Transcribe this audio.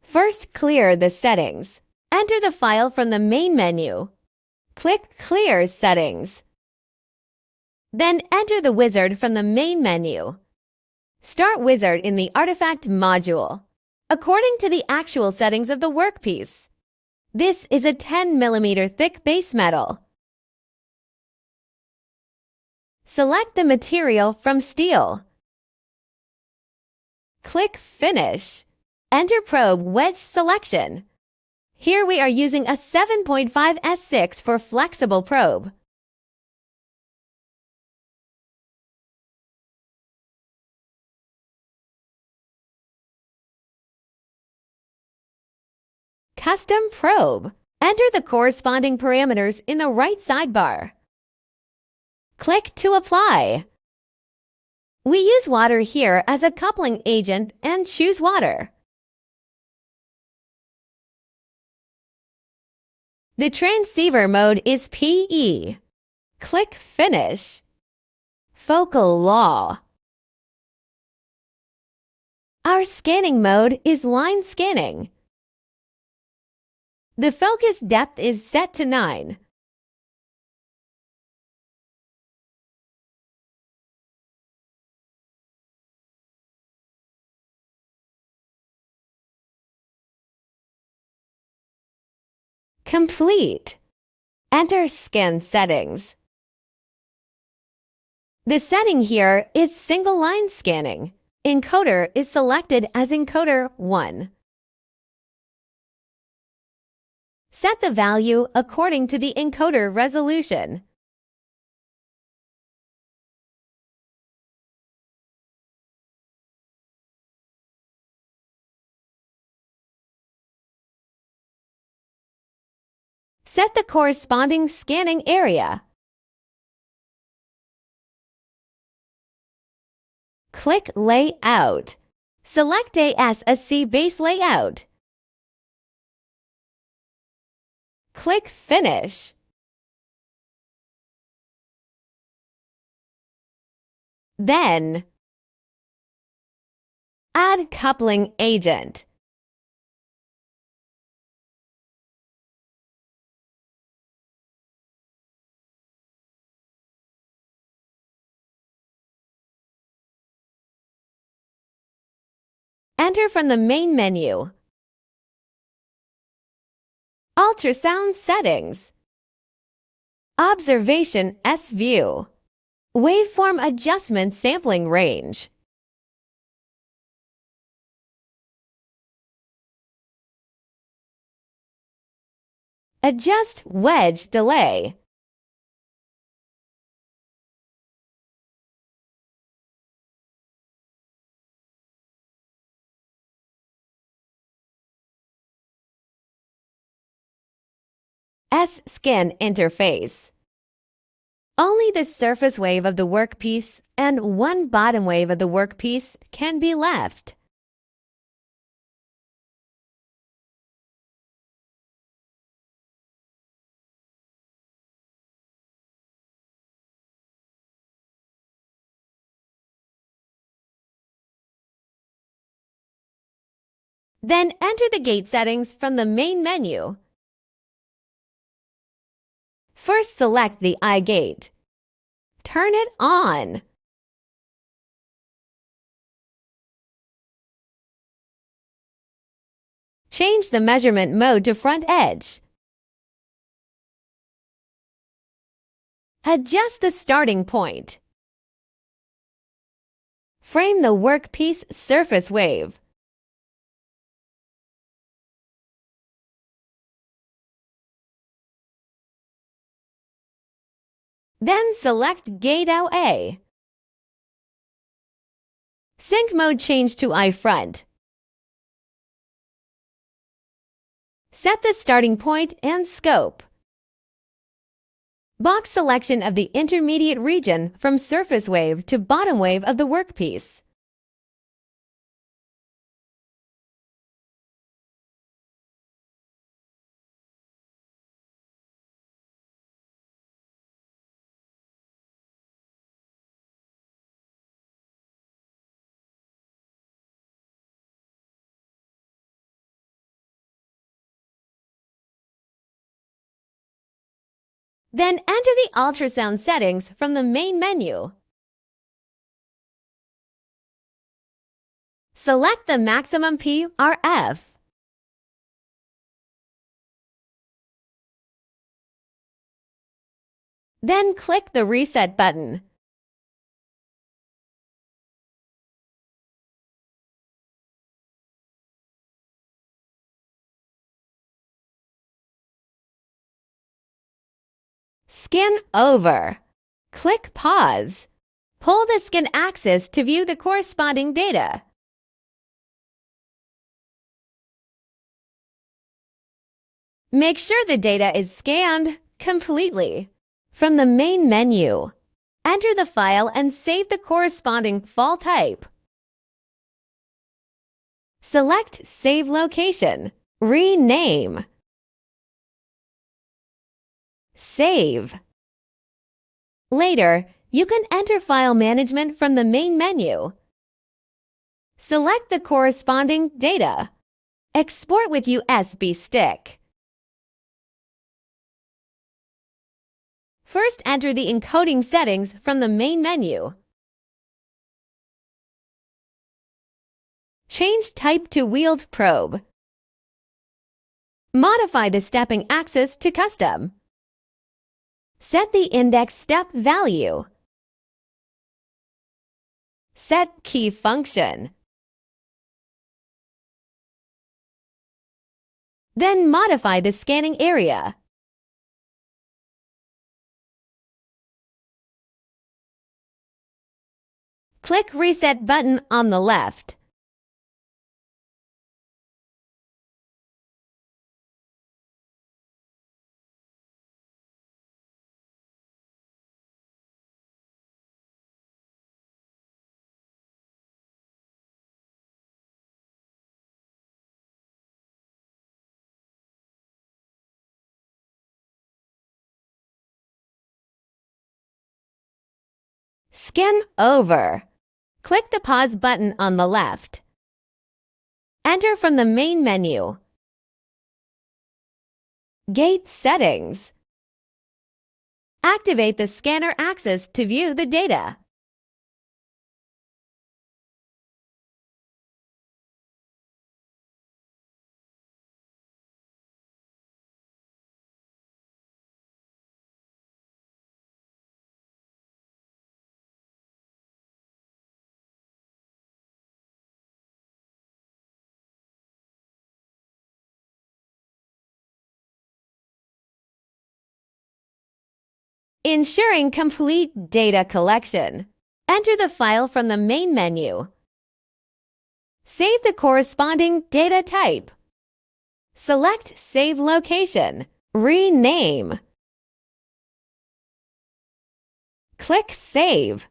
First, clear the settings. Enter the file from the main menu. Click Clear Settings. Then enter the wizard from the main menu. Start wizard in the artifact module, according to the actual settings of the workpiece. This is a 10 mm thick base metal. Select the material from steel. Click Finish. Enter probe wedge selection. Here we are using a 7.5 S6 for flexible probe. Custom probe. Enter the corresponding parameters in the right sidebar. Click to apply. We use water here as a coupling agent and choose water. The transceiver mode is PE. Click Finish. Focal law. Our scanning mode is line scanning. The focus depth is set to 9. Complete. Enter scan settings. The setting here is single line scanning. Encoder is selected as encoder 1. Set the value according to the encoder resolution. Set the corresponding scanning area. Click Layout. Select ASSC base layout. Click Finish. Then, add coupling agent. Enter from the main menu. Ultrasound settings. Observation S-View. Waveform adjustment sampling range. Adjust wedge delay. S-Scan interface. Only the surface wave of the workpiece and one bottom wave of the workpiece can be left. Then enter the gate settings from the main menu. First, select the eye gate. Turn it on. Change the measurement mode to front edge. Adjust the starting point. Frame the workpiece surface wave. Then select Gate Out A. Sync mode change to eye front. Set the starting point and scope. Box selection of the intermediate region from surface wave to bottom wave of the workpiece. Then enter the ultrasound settings from the main menu. Select the maximum PRF. Then click the Reset button. Scan over. Click Pause. Pull the scan axis to view the corresponding data. Make sure the data is scanned completely. From the main menu, enter the file and save the corresponding file type. Select Save Location. Rename. Save. Later, you can enter file management from the main menu. Select the corresponding data. Export with USB stick. First, enter the encoding settings from the main menu. Change type to wheeled probe. Modify the stepping axis to custom. Set the index step value. Set key function. Then modify the scanning area. Click Reset button on the left. Scan over. Click the Pause button on the left. Enter from the main menu. Gate Settings. Activate the scanner axis to view the data. Ensuring complete data collection. Enter the file from the main menu. Save the corresponding data type. Select Save Location. Rename. Click Save.